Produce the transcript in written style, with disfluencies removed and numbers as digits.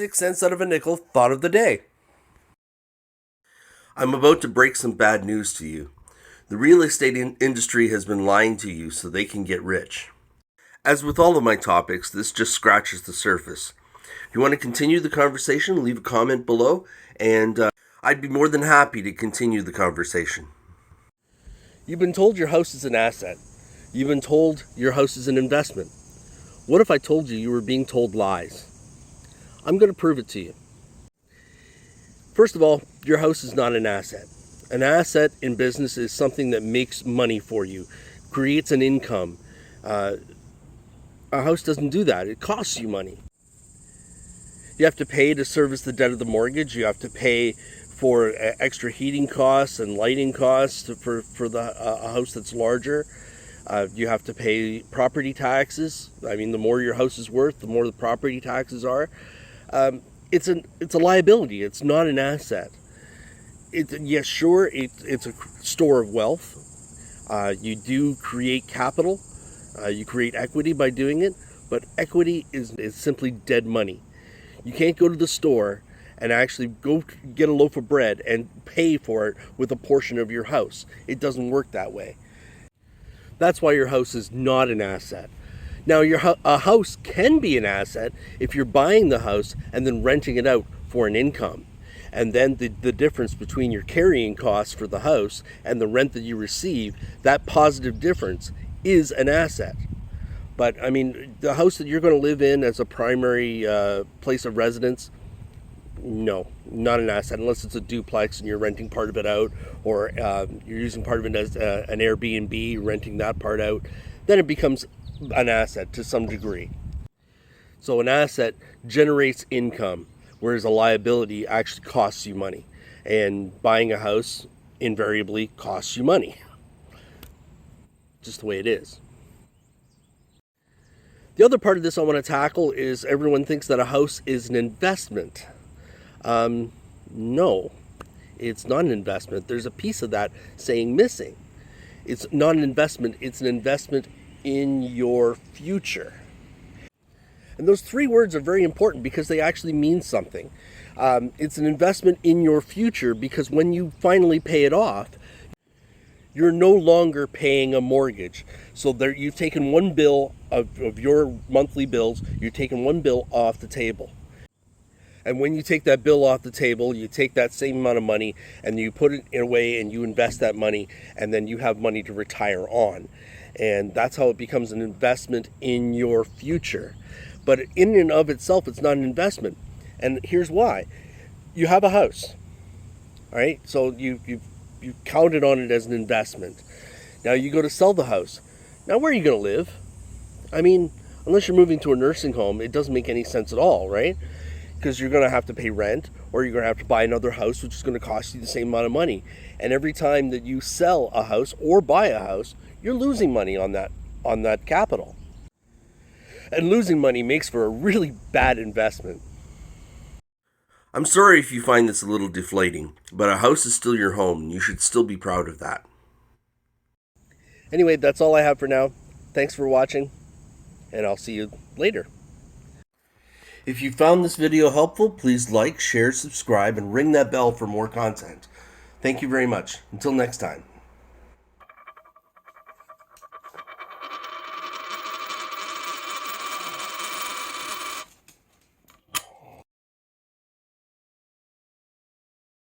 6 cents out of a nickel thought of the day. I'm about to break some bad news to you. The real estate industry has been lying to you so they can get rich. As with all of my topics, this just scratches the surface. If you want to continue the conversation, leave a comment below, and I'd be more than happy to continue the conversation. You've been told your house is an asset. You've been told your house is an investment. What if I told you were being told lies? I'm going to prove it to you. First of all, your house is not an asset. An asset in business is something that makes money for you, creates an income. A house doesn't do that. It costs you money. You have to pay to service the debt of the mortgage. You have to pay for extra heating costs and lighting costs for a house that's larger. You have to pay property taxes. I mean, the more your house is worth, the more the property taxes are. It's a liability. It's not an asset. Yes, sure, it's a store of wealth. You do create capital. You create equity by doing it, but equity is simply dead money. You can't go to the store and actually go get a loaf of bread and pay for it with a portion of your house. It doesn't work that way. That's why your house is not an asset. Now, a house can be an asset if you're buying the house and then renting it out for an income. And then the difference between your carrying costs for the house and the rent that you receive, that positive difference is an asset. But, I mean, the house that you're going to live in as a primary place of residence, no, not an asset, unless it's a duplex and you're renting part of it out, or you're using part of it as an Airbnb, renting that part out. Then it becomes an asset to some degree. So an asset generates income, whereas a liability actually costs you money. And buying a house invariably costs you money. Just the way it is. The other part of this I want to tackle is everyone thinks that a house is an investment. No, it's not an investment. There's a piece of that saying missing. It's not an investment. It's an investment in your future. And those three words are very important because they actually mean something. It's an investment in your future because when you finally pay it off, you're no longer paying a mortgage. So you've taken one bill of your monthly bills, you've taken one bill off the table. And when you take that bill off the table, you take that same amount of money and you put it away and you invest that money, and then you have money to retire on. And that's how it becomes an investment in your future. But in and of itself, it's not an investment. And here's why. You have a house, all right? So you counted on it as an investment. Now you go to sell the house. Now where are you going to live? I mean, unless you're moving to a nursing home, it doesn't make any sense at all, right? Because you're going to have to pay rent, or you're going to have to buy another house, which is going to cost you the same amount of money. And every time that you sell a house or buy a house, you're losing money on that capital. And losing money makes for a really bad investment. I'm sorry if you find this a little deflating, but a house is still your home, and you should still be proud of that. Anyway, that's all I have for now. Thanks for watching, and I'll see you later. If you found this video helpful, please like, share, subscribe, and ring that bell for more content. Thank you very much. Until next time.